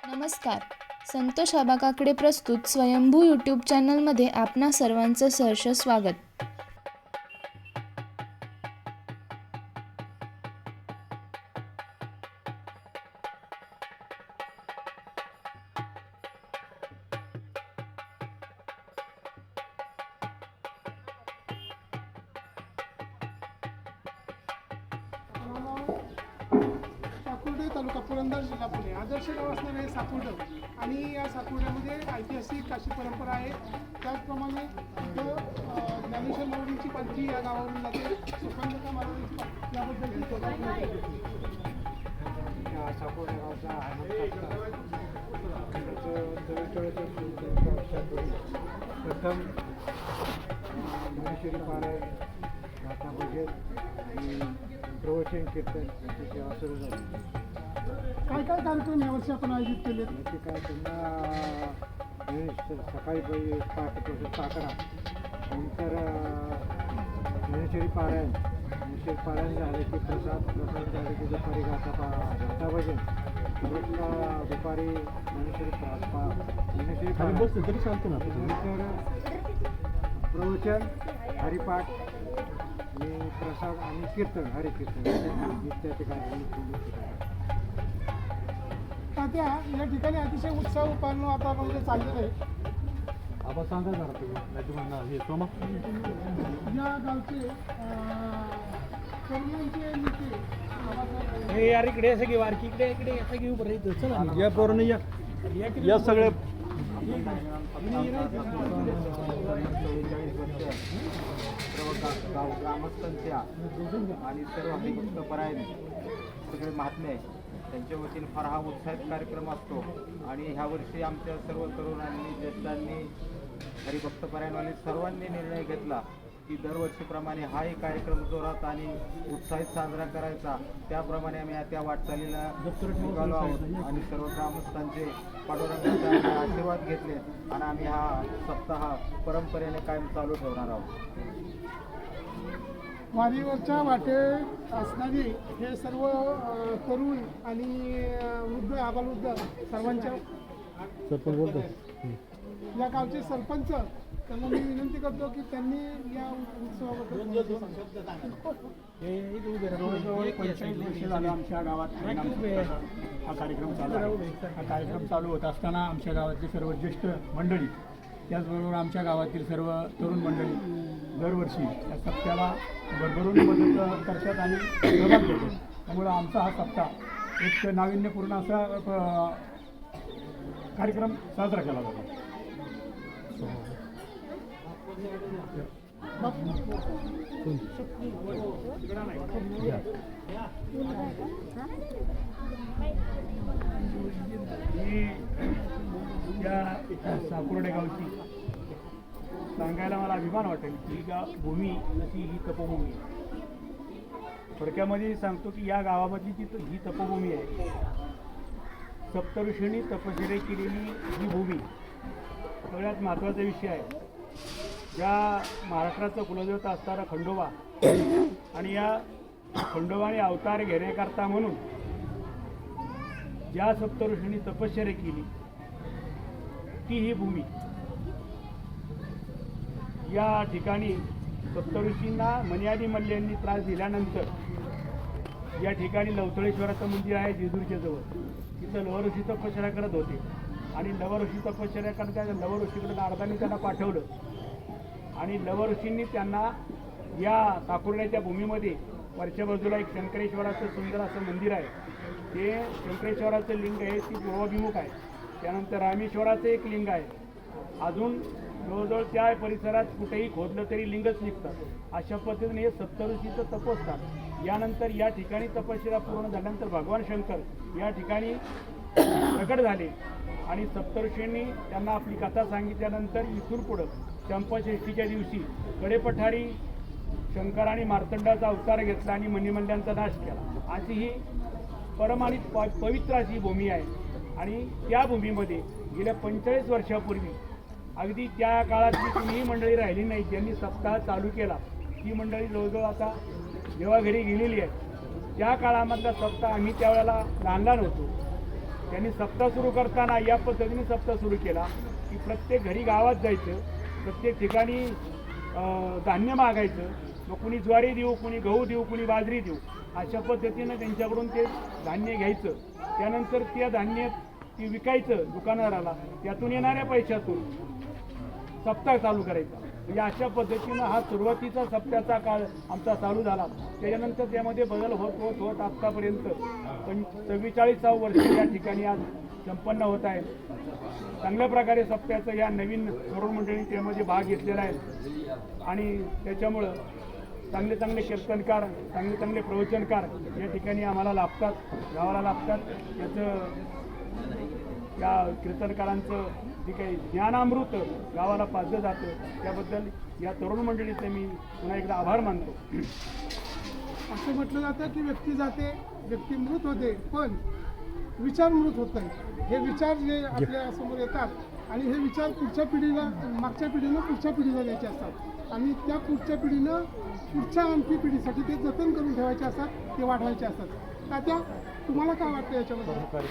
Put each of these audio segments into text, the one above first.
नमस्कार. संतोष आबा काकडे प्रस्तुत स्वयंभू यूट्यूब चॅनलमध्ये आपणा सर्वांचं सहर्ष स्वागत. साकुर्डे तालुका पुरंदर जिल्हा पुणे आदर्श गाव असणारे हे साकुर्डे आणि या साकुर्ड्यामध्ये ऐतिहासिक अशी परंपरा आहे. त्याचप्रमाणे इथं ज्ञानेश्वर माऊलींची पालखी या गावावरून जाते. सुखंदता माऊलींची पालखी याबद्दलची या साकोडे गावचा प्रथम महेश्वरी पारायण प्रार्थना भजन आणि प्रवचन कीर्तन याची सेवा सुरू झाली. काय काय कार्यक्रम यावर्षी आपण आयोजित केले? याची काय त्यांना सकाळी पहाटेपासून 11 नंतर महेश्वरी पारायण झाले की प्रसाद झाले की दुपारी गाथा भजन दुपारी महेश्वरी पारायण तरी चालतो ना. नंतर प्रवचन हरिपाठ आणि प्रसाद आणि कीर्तन हरिकीर्तन इत्यादी कार्यक्रम. तात्या, या ठिकाणी अतिशय उत्साह उत्पन्न वातावरणामध्ये चाललेलं आहे. आबा सांगा जरा तुम्ही हे सोमा या गावचे तरुणांचे नेते हे यार इकडे सगळी वारकी इकडे सगळी उभं राहायचं. चला या पोरांनी या सगळे 44 सर्व गाव ग्रामस्थांच्या आणि सर्व हरिभक्तपरायण सगळे महात्मे आहे त्यांच्या वतीने फार हा उत्साहित कार्यक्रम असतो. आणि ह्या वर्षी आमच्या सर्व तरुणांनी ज्येष्ठांनी हरिभक्तपरायणवाले सर्वांनी निर्णय घेतला की दरवर्षीप्रमाणे हाही कार्यक्रम जोरात आणि उत्साहित साजरा करायचा. त्याप्रमाणे आम्ही त्या वाटचालीला निघालो आहोत आणि सर्व ग्रामस्थांचे पांडुरंगाचे आशीर्वाद घेतले आणि आम्ही हा सप्ताह परंपरेने कायम चालू ठेवणार आहोत. वारीवरच्या वाटे असणारी हे सर्व तरुण आणि वृद्ध आबालवृद्ध सर्वांच्या सरपंच बोलतो या गावचे सरपंच त्यांना मी विनंती करतो की त्यांनी या उत्सवाबद्दल जवळजवळ 45 वर्ष झालं आमच्या गावात हा कार्यक्रम चालू आहे. हा कार्यक्रम चालू होत असताना आमच्या गावातली सर्व ज्येष्ठ मंडळी त्याचबरोबर आमच्या गावातील सर्व तरुण मंडळी दरवर्षी या सप्त्याला भरभरून मदत करतात आणि सहभाग घेतात. त्यामुळं आमचा हा सप्ताह एक नाविन्यपूर्ण असा कार्यक्रम साजरा केला जातो. या साकुर्डे गावची सांगायला मला अभिमान वाटेल की भूमी जशी ही तपोभूमी आहे. थोडक्यामध्ये सांगतो की या गावामधली ही तपोभूमी आहे. सप्तऋषींनी तपश्चर्या केलेली ही भूमी सगळ्यात महत्त्वाचा विषय आहे. ज्या महाराष्ट्राचं कुलदेवता असणारा खंडोबा आणि या खंडोबाने अवतार घेण्याकरता म्हणून ज्या सप्तऋषींनी तपश्चर्या केली ती ही भूमी. या ठिकाणी सप्तऋषींना मनी मल्ल्यांनी त्रास दिल्यानंतर या ठिकाणी लवथळेश्वराचं मंदिर आहे जेजूरच्या जवळ. तिथं लवऋषी तपश्चर्या करत होते आणि लवऋषी तपश्चर्या करता लवऋषीकडे नारदांनी त्यांना पाठवलं आणि लवऋषींनी त्यांना या साकुर्ड्याच्या भूमीमध्ये वरच्या बाजूला एक शंकरेश्वराचं सुंदर असं मंदिर आहे. ते शंकरेश्वराचं लिंग आहे ती पूर्वाभिमुख आहे. त्यानंतर रामेश्वराचं एक लिंग आहे. अजून जवळजवळ त्या परिसरात कुठेही खोदलं तरी लिंगच निघतात. अशा पद्धतीने हे सप्तऋषीचं तपोस्थान. यानंतर या ठिकाणी तपश्चर्या पूर्ण झाल्यानंतर भगवान शंकर या ठिकाणी प्रकट झाले आणि सप्तऋषींनी त्यांना आपली कथा सांगितल्यानंतर इथून पुढं चंपाषष्ठीच्या दिवशी कडेपठारी शंकराने मार्तंडाचा अवतार घेतला आणि मणिमल्ल्यांचा नाश केला. अशी ही परमाणित पवित्र अशी भूमी आहे. आणि त्या भूमीमध्ये गेल्या 45 वर्षापूर्वी अगदी त्या काळातली कुणीही मंडळी राहिली नाही ज्यांनी सप्ताह चालू केला. ही मंडळी जवळजवळ आता देवाघरी गेलेली आहे. त्या काळामधला सप्ताह आम्ही त्यावेळेला लहान लहान होतो त्यांनी सप्ताह सुरू करताना या पद्धतीने सप्ताह सुरू केला की प्रत्येक घरी गावात जायचं, प्रत्येक ठिकाणी धान्य मागायचं, मग कुणी ज्वारी देऊ, कुणी गहू देऊ, कुणी बाजरी देऊ, अशा पद्धतीनं त्यांच्याकडून ते धान्य घ्यायचं. त्यानंतर त्या धान्य ती विकायचं दुकानदाराला, त्यातून येणाऱ्या पैशातून सप्ताह चालू करायचा. म्हणजे अशा पद्धतीनं हा सुरुवातीचा सप्त्याचा काळ आमचा चालू झाला. त्याच्यानंतर त्यामध्ये बदल होत होत होत आत्तापर्यंत 44 वर्ष या ठिकाणी आज संपन्न होत आहे. चांगल्या प्रकारे सप्त्याचं या नवीन तरुण मंडळी त्यामध्ये भाग घेतलेला आहे आणि त्याच्यामुळं चांगले चांगले कीर्तनकार, चांगले चांगले प्रवचनकार या ठिकाणी आम्हाला लाभतात, गावाला लाभतात. या कीर्तनकारांचं जे काही ज्ञानामृत गावाला पाजलं जातं त्याबद्दल या तरुण मंडळीचे मी पुन्हा एकदा आभार मानतो. असं म्हटलं जातं की व्यक्ती जाते, व्यक्ती मृत होते, पण विचार मृत होत नाही. हे विचार जे आपल्या समोर येतात आणि हे विचार पुढच्या पिढीला, मागच्या पिढीनं पुढच्या पिढीला द्यायचे असतात आणि त्या पुढच्या पिढीनं पुढच्या आणखी पिढीसाठी ते जतन करून ठेवायचे असतात, ते वाढवायचे असतात. तात्या, तुम्हाला काय वाटतं याच्याबद्दल?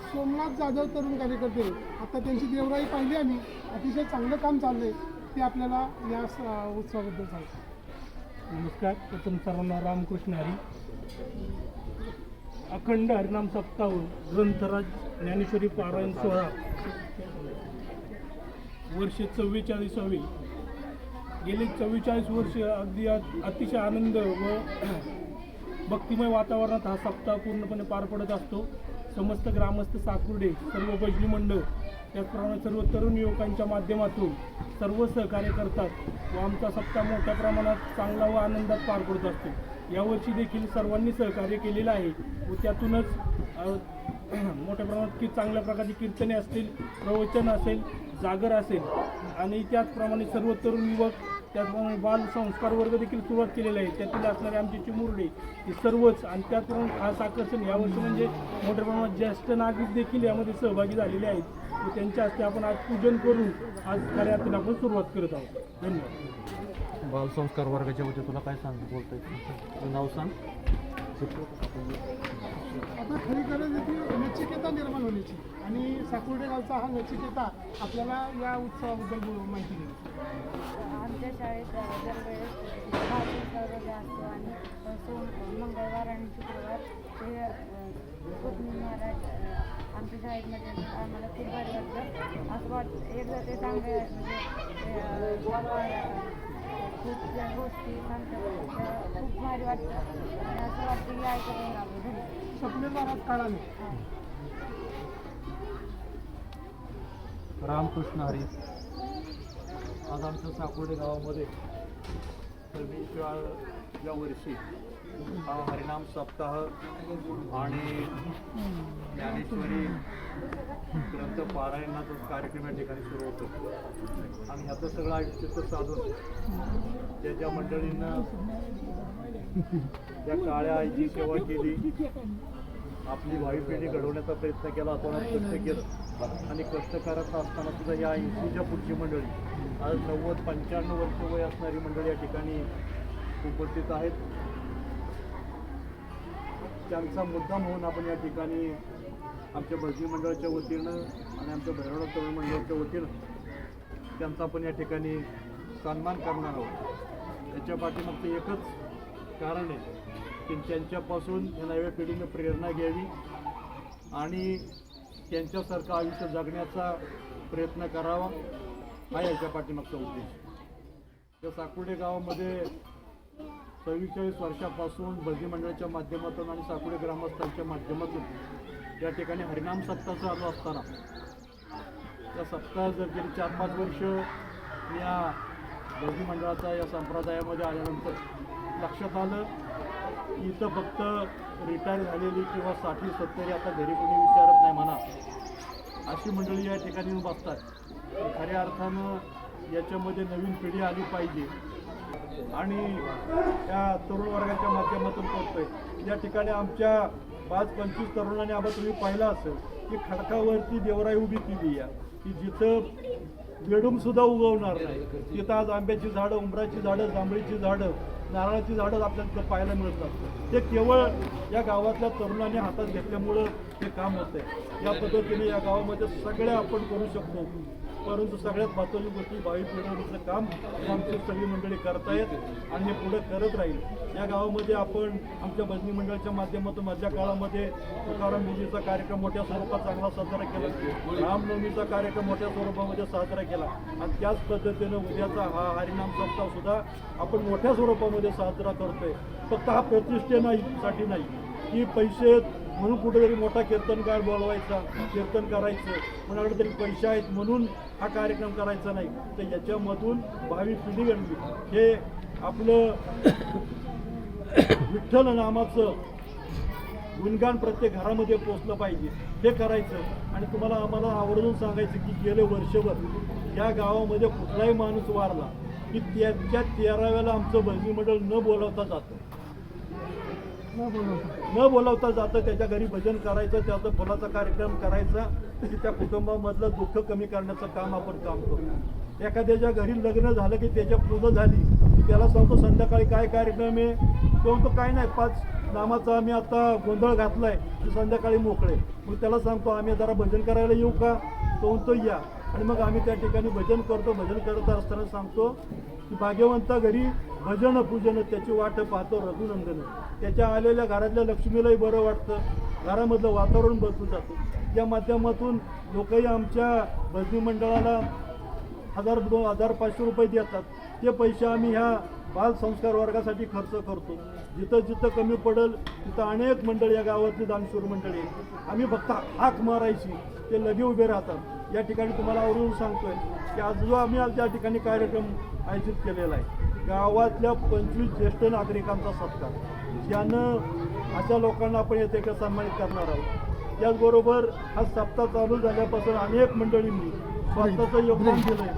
सोमनाथ जाधव तरुण कार्यकर्ते, आता त्यांची देवराई पाहिली आम्ही, अतिशय चांगलं काम चाललंय, ते आपल्याला या उत्सवाबद्दल सांगतात. नमस्कार. प्रथम सर्वांना रामकृष्ण हरी. अखंड हरिनाम सप्ताह ग्रंथराज ज्ञानेश्वरी पारायण सोहळा वर्षे 44वी. गेली 44 वर्ष अगदी अतिशय आनंद व भक्तिमय वातावरणात हा सप्ताह पूर्णपणे पार पडत असतो. समस्त ग्रामस्थ, साकुर्डे, सर्व भजनी मंडळ, त्याचप्रमाणे सर्व तरुण युवकांच्या माध्यमातून सर्व सहकार्य करतात व आमचा सप्ताह मोठ्या प्रमाणात चांगला व आनंदात पार पडत असतो. यावर्षी देखील सर्वांनी सहकार्य केलेलं आहे व त्यातूनच मोठ्या प्रमाणात चांगल्या प्रकारची कीर्तने असतील, प्रवचन असेल, जागर असेल आणि त्याचप्रमाणे सर्व तरुण युवक, त्याचप्रमाणे बाल संस्कार वर्ग देखील सुरुवात केलेला आहे. त्यातील असणारे आमचे चिमुरडे हे सर्वच आणि त्याचप्रमाणे खास आकर्षण यावर्षी म्हणजे मोठ्या प्रमाणात ज्येष्ठ नागरिक देखील यामध्ये सहभागी झालेले आहेत व त्यांच्या हस्ते आपण आज पूजन करून आज कार्यातून आपण सुरुवात करत आहोत. धन्यवाद. बालसंस्कार वर्गाच्या वतीने तुला काय बोलतोय? तुझं नाव सांग. आता खरी गरज येते नचिकेता निर्माण होण्याची आणि साकुर्डे गावचा हा नचिकेता आपल्याला या उत्सवाबद्दल माहिती देईल. आमच्या शाळेत दरवेळेस भाषण वगैरे असतो आणि मंगळवार आणि शुक्रवार ते कोकणी महाराज आमच्या शाळेमध्ये आम्हाला खूप भारी वाटतं. असं वाटतं एकदा ते चांगले खूप त्या गोष्टी सांगतात, खूप भारी वाटतं आणि असं वाटतं की ऐकून राहावं. स्वप्ने महाराज काळाने रामकृष्ण हरी. आज आमच्या साकुर्डे गावामध्ये 26व्या वर्षी हा हरिनाम सप्ताह आणि ज्ञानेश्वरी ग्रंथ पारायणाचा कार्यक्रम या ठिकाणी सुरू होतो आणि ह्याचं सगळं आयुष्य साधून ज्या मंडळींना त्या काळ्या आईची सेवा केली, आपली भावी पिढी घडवण्याचा प्रयत्न केला, आपण कष्ट केलं आणि कष्ट करत असताना सुद्धा या 80च्या पुढची मंडळी, आज 90-95 वर्ष वय असणारी मंडळी या ठिकाणी उपस्थित आहेत. त्यांचा मुद्दा म्हणून आपण या ठिकाणी आमच्या भजनी मंडळाच्या वतीनं आणि आमच्या भैरवडा तरुण मंडळाच्या वतीनं त्यांचा आपण या ठिकाणी सन्मान करणार आहोत. त्याच्या पाठीमागचं एकच कारण आहे की त्यांच्यापासून या नव्या पिढीनं प्रेरणा घ्यावी आणि त्यांच्यासारखं आयुष्य जगण्याचा प्रयत्न करावा, हा याच्या पाठीमागचा उद्देश. त्या साकुर्डे गावामध्ये 44 वर्षापासून भजनी मंडळाच्या माध्यमातून आणि साकुर्डे ग्रामस्थांच्या माध्यमातून या ठिकाणी हरिनाम सप्ताह चालू असताना त्या सप्ताह जर गेली 4-5 वर्ष या भजनी मंडळाचा या संप्रदायामध्ये आल्यानंतर लक्षात आलं की इथं फक्त रिटायर झालेली किंवा 60-70 आता घरी कोणी विचारत नाही म्हणा अशी मंडळी या ठिकाणी येऊन बसतात. खऱ्या अर्थानं याच्यामध्ये नवीन पिढी आली पाहिजे आणि त्या तरुण वर्गाच्या माध्यमातून करतोय. या ठिकाणी आमच्या 5-25 तरुणांनी आबा तुम्ही पाहिलं असेल की खडकावरती देवराई उभी केली आहे की जिथं बेडूम सुद्धा उगवणार नाही, तिथं आज आंब्याची झाडं, उंबराची झाडं, जांभळीची झाडं नारळाची झाडं आपल्याला तिथं पाहायला मिळतात. ते केवळ या गावातल्या तरुणांनी हातात घेतल्यामुळं हे काम होतं आहे. या पद्धतीने या गावामध्ये सगळे आपण करू शकतो, परंतु सगळ्यात महत्त्वाची गोष्टी भावी पिढीचं काम हे आमची सगळी मंडळी करतायत आणि हे पुढे करत राहील. या गावामध्ये आपण आमच्या भजनी मंडळाच्या माध्यमातून माझ्या काळामध्ये तुकाराम बीजेचा कार्यक्रम मोठ्या स्वरूपात चांगला साजरा केला, रामनवमीचा कार्यक्रम मोठ्या स्वरूपामध्ये साजरा केला आणि त्याच पद्धतीनं उद्याचा हा हरिनाम सप्ताह सुद्धा आपण मोठ्या स्वरूपामध्ये साजरा करतोय. फक्त हा प्रतिष्ठेसाठी नाही की पैसे म्हणून कुठेतरी मोठा कीर्तनकार बोलवायचा, कीर्तन करायचं, कोणाकडे तरी पैसे आहेत म्हणून हा कार्यक्रम करायचा नाही. तर याच्यामधून भावी पिढी घडली हे आपलं विठ्ठल नामाचं गुणगान प्रत्येक घरामध्ये पोचलं पाहिजे, हे करायचं. आणि तुम्हाला आम्हाला आवर्जून सांगायचं की गेले वर्षभर या गावामध्ये कुठलाही माणूस वारला की त्याच्या 13व्याला आमचं भजनी मंडळ न बोलावता जातं, त्याच्या घरी भजन करायचं, त्याचा फुलाचा कार्यक्रम करायचा की त्या कुटुंबामधलं दुःख कमी करण्याचं काम आपण काम करतो. एखाद्याच्या घरी लग्न झालं की त्याच्या पूजा झाली की त्याला सांगतो संध्याकाळी काय कार्यक्रम आहे, तो म्हणतो काय नाही 5 नामाचा आम्ही आता गोंधळ घातलाय की संध्याकाळी मोकळे. मग त्याला सांगतो आम्ही जरा भजन करायला येऊ का, तो म्हणतो या. आणि मग आम्ही त्या ठिकाणी भजन करतो. भजन करत असताना सांगतो की भाग्यवंता घरी भजन पूजन त्याची वाट पाहतो रघुनंदन. त्याच्या आलेल्या घरातल्या लक्ष्मीलाही बरं वाटतं, घरामधलं वातावरण बदलून जातं. त्या माध्यमातून लोकही आमच्या भजनी मंडळाला 1000, 2000, 500 रुपये देतात. ते पैसे आम्ही ह्या बाल संस्कार वर्गासाठी खर्च करतो. जिथं जिथं कमी पडेल तिथं अनेक मंडळी या गावातली दानशूर मंडळी आम्ही फक्त हाक मारायची ते लगे उभे राहतात. या ठिकाणी तुम्हाला आवडून सांगतोय की आज जो आम्ही आज त्या ठिकाणी कार्यक्रम आयोजित केलेला आहे गावातल्या 25 ज्येष्ठ नागरिकांचा सत्कार, ज्यानं अशा लोकांना आपण येथे सन्मानित करणार आहोत. त्याचबरोबर हा सप्ताह चालू झाल्यापासून अनेक मंडळींनी स्वतःचं योगदान दिलंय.